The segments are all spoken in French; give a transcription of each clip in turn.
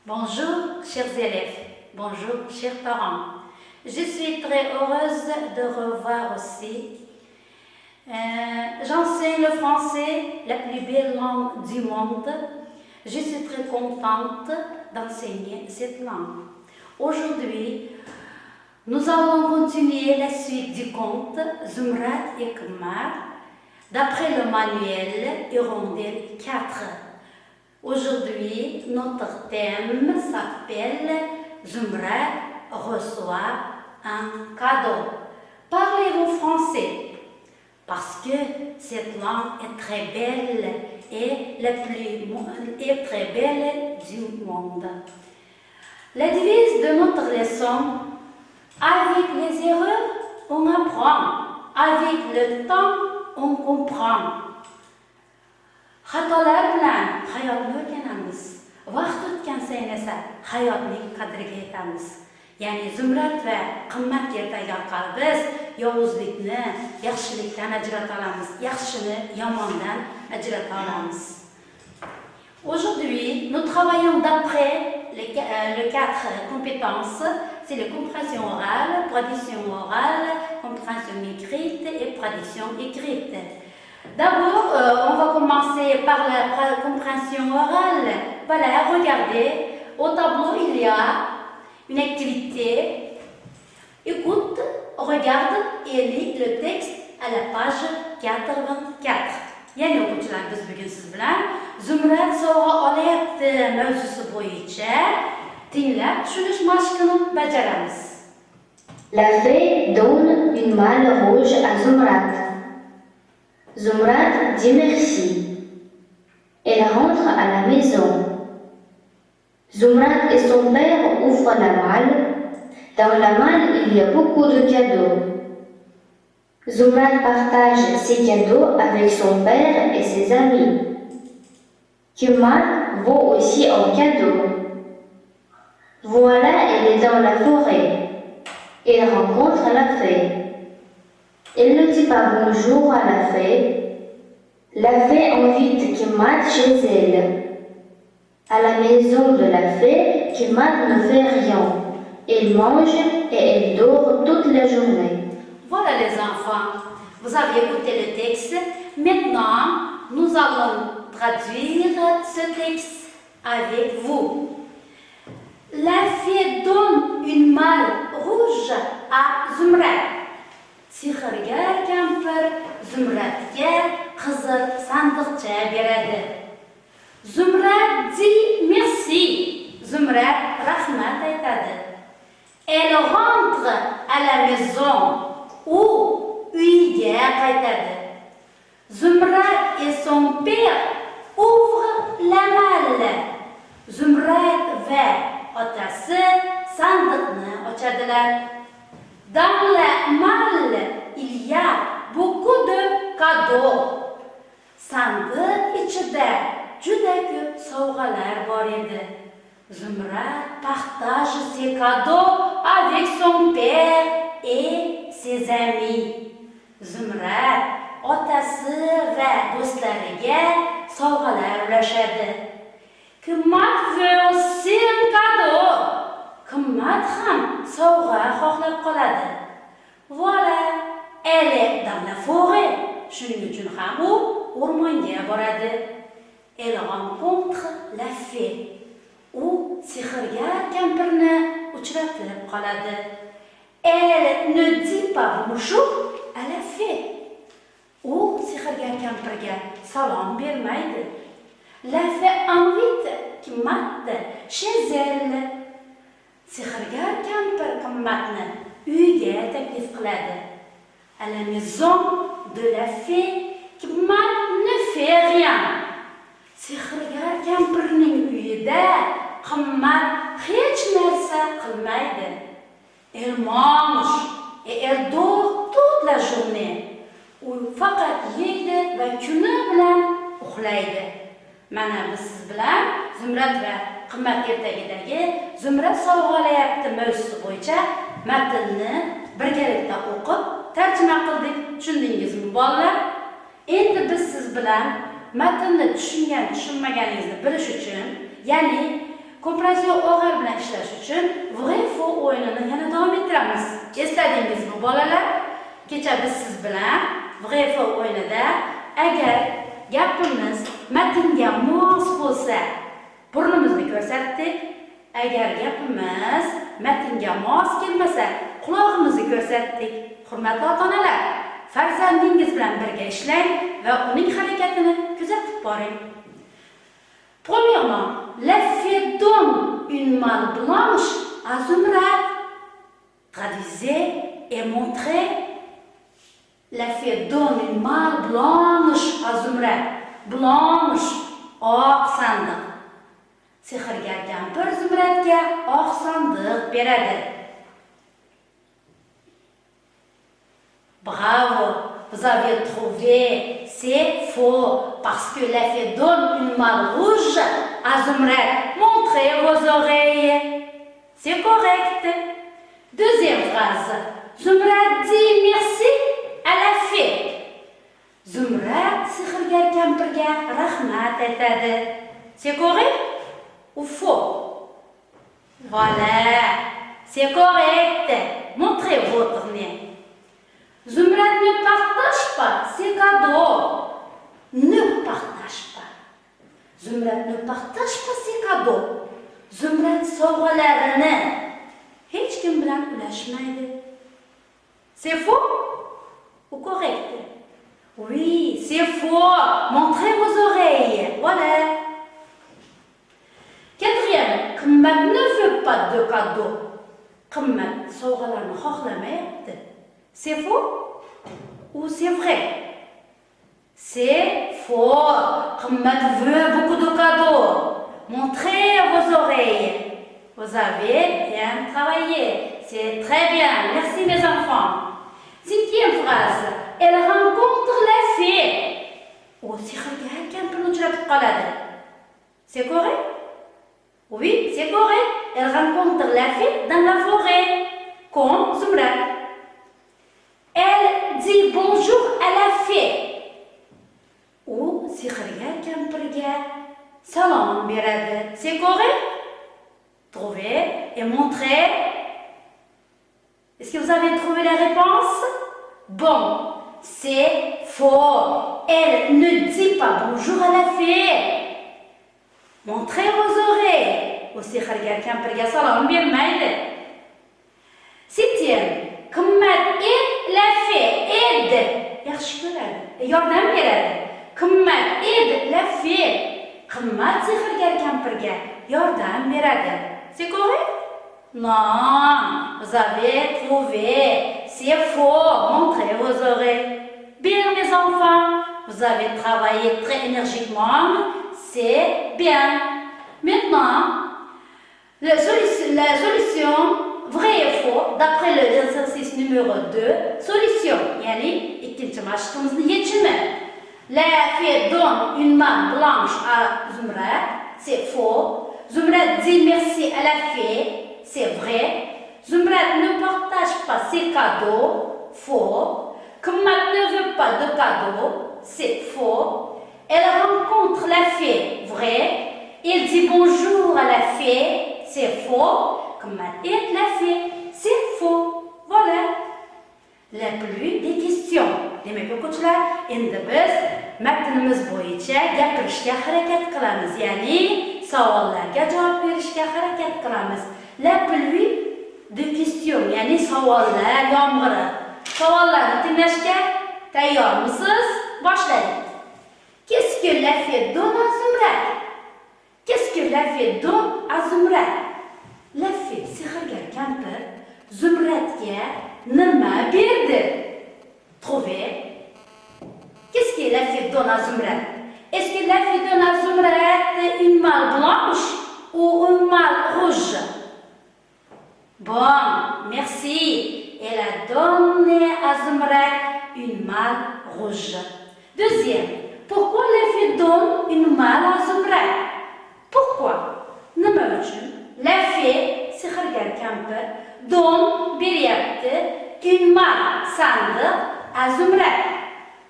Bonjour chers élèves, bonjour chers parents. Je suis très heureuse de revoir aussi. J'enseigne le français, la plus belle langue du monde. Je suis très contente d'enseigner cette langue. Aujourd'hui, nous allons continuer la suite du conte Zumrad et Qamar d'après le manuel Hirondelle 4. Aujourd'hui, notre thème s'appelle Zumrad reçoit un cadeau. Parlez-vous français? Parce que cette langue est très belle et très belle du monde. La devise de notre leçon: avec les erreurs, on apprend. Avec le temps, on comprend. Xatolar bilan hayotni o'rganamiz. Vaqt o'tgan sayin esa hayotning qadriga yetamiz. Ya'ni Zumrad va qimmat ertaga orqali biz yovuzlikni yaxshilikdan ajrata olamiz, yaxshini yomondan ajrata olamiz. Aujourd'hui, nous travaillons d'après les 4 compétences. C'est la compréhension orale, traduction orale, compréhension écrite et traduction écrite. D'abord, on va commencer par la compréhension orale. Voilà, regardez, au tableau il y a une activité. Écoute, regarde et lis le texte à la page 84. Yani o'quvchilar, biz bugun siz bilan Zumrad sovg'a olyapti mavzusi bo'yicha tinglab tushunish mashqini bajaramiz. La fée donne une malle rouge à Zumrad. Zumrad dit merci. Elle rentre à la maison. Zumrad et son père ouvrent la malle. Dans la malle, il y a beaucoup de cadeaux. Zumrad partage ses cadeaux avec son père et ses amis. Qamar vaut aussi un cadeau. Voilà, elle est dans la forêt. Elle rencontre la fée. Elle ne dit pas bonjour à la fée. La fée invite Qamar chez elle. À la maison de la fée, Qamar ne fait rien. Elle mange et elle dort toute la journée. Voilà les enfants, vous avez écouté le texte. Maintenant, nous allons traduire ce texte avec vous. La fée donne une malle rouge à Zumrad. Sehrgar kampir Zumradga qizil sandiqcha beradi. Zumrad dit merci. Zumrad rahmat aytadi. Elle rentre à la maison ou uyga qaytadi. Zumrad et son père ouvrent la malle. Zumrad va otasi sandiqni ochadilar. Dans la malle, il y a beaucoup de cadeaux. Sandiq ichida juda ko'p sovg'alar bor edi. Zumrad partage ses cadeaux avec son père et ses amis. Zumrad otasi va do'stlariga sovg'alar ulashadi. Qamar veut aussi un cadeau. Qamar ham sovg'a xohlab qoladi. Voilà, elle est dans la forêt. Shuning uchun ham u o'rmonga boradi. Elle rencontre la fée. U sehrgar kampirni uchratib qoladi. Elle ne dit pas bonjour à la fée. U sehrgar kampirga salom bermaydi. La fée invite Qamar chez elle. Sehrgar kampir Qammarni uyga taklif qiladi. À la maison de la fée, Qamar ne fait rien. Sehrgar kampirning uyida Qamar hech narsa qilmaydi. Elle mange et elle dort toute la journée. U faqat yeydi va kuni bilan uxlaydi. Mana biz siz bilan Zumrad va Qamar ertagidagi Zumrad sovg'alayapti mavzusi bo'yicha matnni birgalikda o'qib tarjima qildik. Tushundingizmi bolalar? Endi biz siz bilan matnni tushungan, tushunmaganingizni bilish uchun, ya'ni kompresiyon oral bilan ishlash uchun vrai-faux o'yinini yana davom ettiramiz. Esladingizmi bolalar? Kecha biz siz bilan vrai-faux o'yinida agar gapimiz matnga mos bo'lsa, burnimizni ko'rsatdik. Agar gapimiz matnga mos kelmasa, quloqimizni ko'rsatdik. Hurmatli ota-onalar, farzandingiz bilan birga ishlang va uning harakatini kuzatib boring. Premièrement, la fée donne une malle blanche à Zumrad. Traduisez et montrez. La fée donne une malle blanche à Zumrad. Blanche, oq sandiq. Sehrgar kampir Zumradga oq sandiq beradi. Bravo, vous avez trouvé. C'est faux, parce que la fée donne une malle rouge à Zumrad. Montrez vos oreilles. C'est correct. Deuxième phrase. Zumrad dit merci à la fée. Zumrad sehrgar kampirga rahmat aytadi. C'est correct ou faux? Voilà, c'est correct. Montrez votre nez. Zumrad ne partage pas ses cadeaux. Ne partage pas. Zumrad ne partage pas ses cadeaux. Zumrad sovg'alarini hech kim bilan ulashmaydi. C'est faux ou correct? Oui, c'est faux. Montrez vos oreilles. Voilà. Quatrième, qimmat ne veut pas de cadeau. Qimmat sovg'alarni xohlamayapti. C'est faux ou c'est vrai? C'est faux. Qimmat veut beaucoup de cadeaux. Montrez vos oreilles. Vous avez bien travaillé. C'est très bien. Merci mes enfants. Cinquième phrase. Elle rencontre la fée. Aussi regarde kampirni uchratib qoladi. C'est correct? Oui, c'est correct. Elle rencontre la fée dans la forêt. Comme Zumrad. Elle dit bonjour à la fée. Ou sehrgar kampirga salom beradi. C'est correct? Trouvez et montrez. Est-ce que vous avez trouvé la réponse? Bon, c'est faux. Elle ne dit pas bonjour à la fée. Montrez vos oreilles. Ou sehrgar kampirga salom bermaydi. Septième. Qimmat la fée aide. Yaxshi ko'radi. Yordam beradi. Qimmat aide la fée. Qimmat sehrgar kampirga yordam beradi. C'est correct? Non, vous avez trouvé. C'est faux. Montrez vos oreilles. Bien mes enfants, vous avez travaillé très énergiquement. C'est bien. Maintenant, la solution vrai et faux d'après l'exercice numéro 2. Solution. Yani ikkinchi mashqimizni yechimi. La fée donne une main blanche à Zumrad. C'est faux. Zumrad dit merci à la fée. C'est vrai. Zumrad ne partage pas ses cadeaux. Faux. Qimmat ne veut pas de cadeaux. C'est faux. Elle rencontre la fée. Vrai. Il dit bonjour à la fée. C'est faux. Qimmat aide la fée. C'est faux. Voilà. La pluie des questions. Demek o'quvchilar, endi biz matnimiz bo'yicha gapirishga harakat qilamiz. Ya'ni savollarga javob berishga harakat qilamiz. La pluie de questions, ya'ni savollar yomg'iri. Savollarni tinglashga tayyormisiz? Boshlaylik. Qu'est-ce que la fée donne à Zumrad? Qu'est-ce que la fée donne à Zumrad? La fée sehrgar kampir Zumradga nima berdi? Trouvez. Qu'est-ce que la fée donne à Zumrad? Est-ce que la fée donne à Zumrad une malle blanche ou une malle rouge? Bon, merci. Elle a donné à Zumrad une malle rouge. Deuxième, pourquoi la fée donne une malle à Zumrad? Pourquoi? Nima uchun la fée sehrgar kampir donne beryapti une malle sandiq à Zumrad.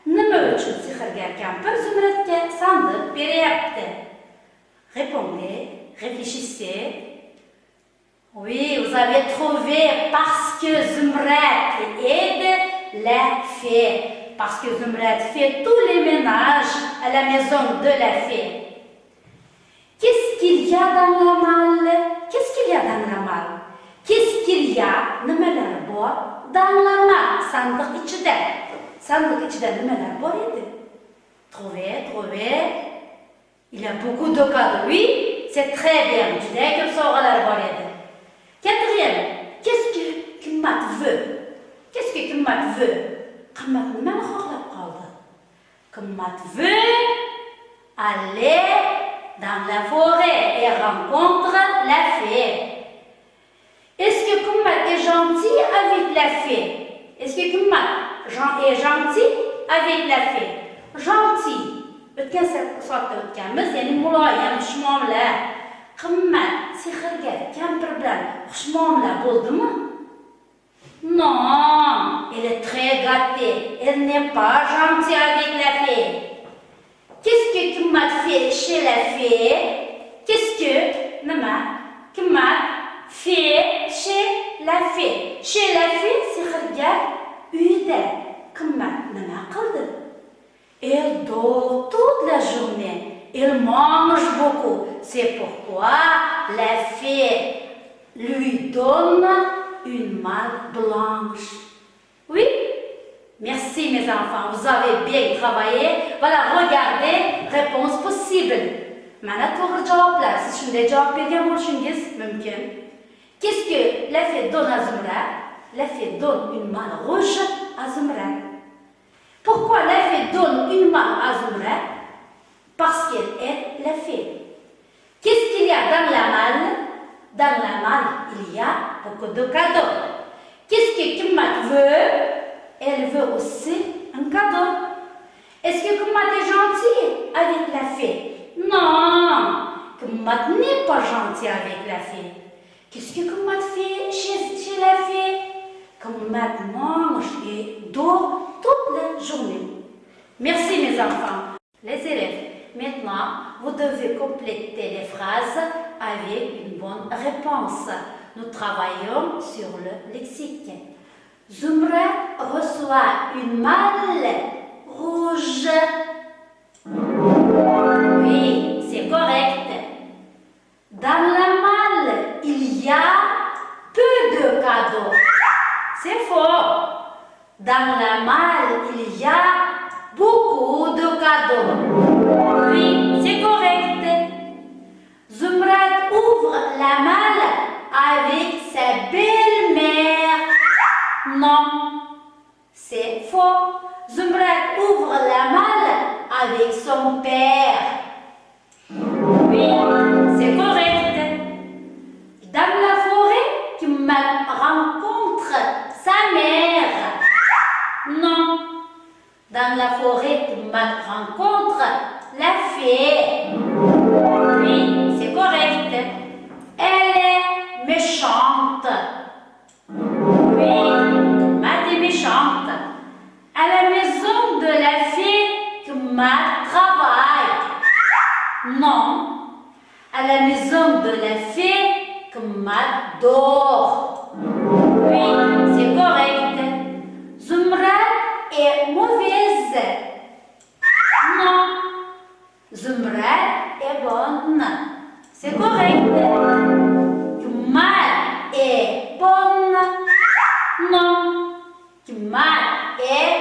Nima uchun sehrgar kampir Zumradga sandiq beryapti? Répondez, Réfléchissez. Oui, vous avez trouvé parce que Zumrat aide la fée. Parce que Zumrat fait tous les ménages à la maison de la fée. Qu'est-ce qu'il y a dans la malle? Qu'est-ce qu'il y a dans la malle? Qu'est-ce qu'il y a dans la malle? Sandık içinde. Sandık içinde neler var idi? Trouvez. Il y a beaucoup de cadeaux. Oui, c'est très bien. Je dis que ça aura l'air bon. Quatrième, qu'est-ce que Kimmat veut? Qu'est-ce que Kimmat veut? Kimmat veut aller dans la forêt et rencontre la fée. Est-ce que Kimmat est gentil avec la fée? Est-ce que Kimmat est gentil avec la fée? Gentil. Ötken saatte ötkenmiz, yani muloyim, xushmuomala. Qimmat, sehrgar, kampir bilan xushmuomala bo'ldimi? Non, elle est très gâtée. Elle n'est pas gentille avec la fée. Qu'est-ce que Kimmat fait chez la fée? Qu'est-ce que Kimmat fait chez la fée? Chez la fée, sehrgar uyda. Kimmat nima qildi? Elle dort toute la journée. Elle mange beaucoup. C'est pourquoi la fée lui donne une malle blanche. Oui? Merci mes enfants, vous avez bien travaillé. Voilà, regardez, réponse possible. Mana to'g'ri javoblar. Siz shunday javob bergan bo'lishingiz mumkin. Qu'est-ce que la fée donne à Zumra? La fée donne une malle rouge à Zumra. Pourquoi la fée donne une malle à Zumra? Parce qu'elle est la fée. Qu'est-ce qu'il y a dans la malle? Dans la malle, il y a beaucoup de cadeaux. Qu'est-ce que Kimmat veut? Elle veut aussi un cadeau. Est-ce que Kimmat est gentil avec la fée? Non, Kimmat n'est pas gentil avec la fée. Qu'est-ce que Kimmat fait chez la fée? Kimmat mange et dort toute la journée. Merci mes enfants. Les élèves, maintenant, vous devez compléter les phrases avec une bonne réponse. Nous travaillons sur le lexique. Zumra reçoit une malle rouge. Oui, c'est correct. Dans la malle, il y a peu de cadeaux. C'est faux. Dans la malle, il y a beaucoup de cadeaux. Oui, c'est correct. Zumrat ouvre la malle avec sa belle-mère. Non, c'est faux. Zumrat ouvre la malle avec son père. Oui, c'est correct. Dans la forêt, Kimmat rencontre sa mère. Non. Dans la forêt, Kimmat rencontre la fée. Oui, c'est correct. Elle est méchante. Oui, Kimmat est méchante. À la maison de la fée, Kimmat travaille. Non. À la maison de la fée, Kimmat dort. Oui, c'est correct. Zumra est mauvaise. Non. Zumra est bonne. C'est correct. Kimmat est bonne. Non. Kimmat est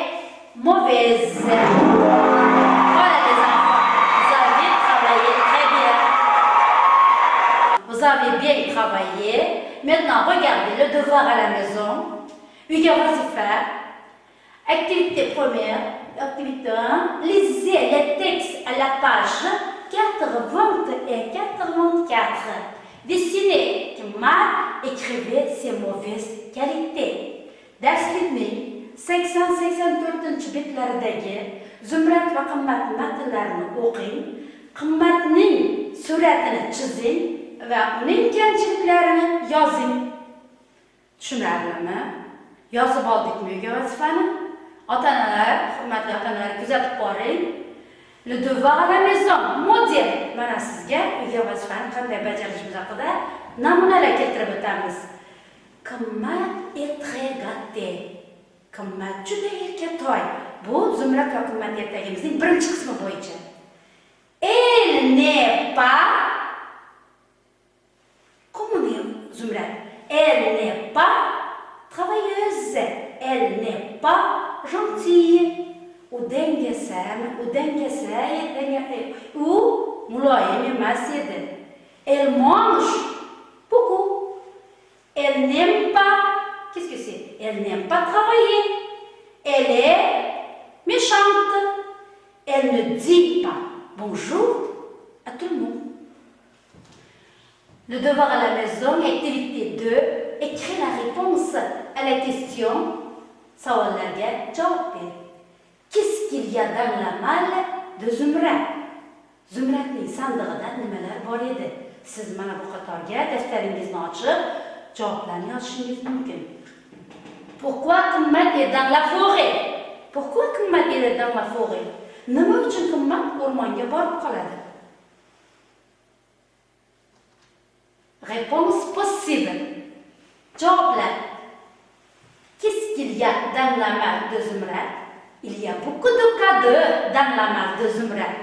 mauvaise. Voilà les enfants, vous avez travaillé très bien. Vous avez bien travaillé. Maintenant, regardez le devoir à la maison. Hugo va se faire. Activité première, activité 1. Lisez les textes à la page 80 et 84. Dessinez Kimmat, écrivez ses mauvaises qualités. Derslikning 80-84 betlaridagi Zumrat va Qimmat matnlarini o'qing. Qimmatning suratini chizing va uning kamchiliklarini yozing. Tushunarlimi? Yozib oldikmi vazifani? Ota-onalar, hurmatli ota-onalar, kuzatib boring. Le devoir à la maison. Modèle. Mana sizga uyga vazifani qanday bajarishimiz haqida namunalar keltirib o'tamiz. Qimmat est très gâté. Qimmat juda erkatoy. Bu Zumrad va qimmat ertagimizning birinchi qismi bo'yicha. Elle n'est pas. Comment dire Zumrad? Elle n'est pas travailleuse. Elle n'est pas gentille. U dengesam, u dengesay, ou muloyim emas edi. Elle mange beaucoup. Elle n'aime pas. Qu'est-ce que c'est? Elle n'aime pas travailler. Elle est méchante. Elle ne dit pas bonjour à tout le monde. Le devoir à la maison, activité 2, écrire la réponse à la question. Savollarga javob ber. Qu'est-ce qu'il y a dans la malle de Zumrad? Zumradning sandig'ida nimalar bor edi? Siz mana bu qatorga daftaringizni ochib, javoblarni yozishingiz mumkin. Pourquoi Qimmat est dans la forêt? Pourquoi Qimmat est dans la forêt? Nima uchun Qimmat o'rmonga borib qoladi? Réponse possible. Javoblar. Qu'est-ce qu'il y a dans la malle de Zumrad? Il y a beaucoup de cadeaux dans la malle de Zumrad.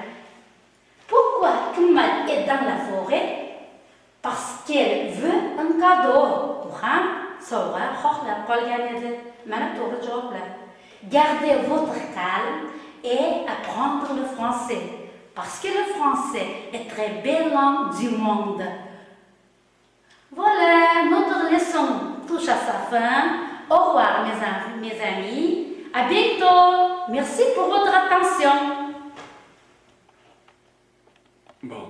Pourquoi Qimmat est dans la forêt? Parce qu'elle veut un cadeau. U ham sovg'a xohlab qolgan edi. Mana to'g'ri javoblar. Gardez votre calme et apprendre le français. Parce que le français est très belle langue du monde. Voilà, notre leçon touche à sa fin. Au revoir mes amis. À bientôt. Merci pour votre attention. Bon.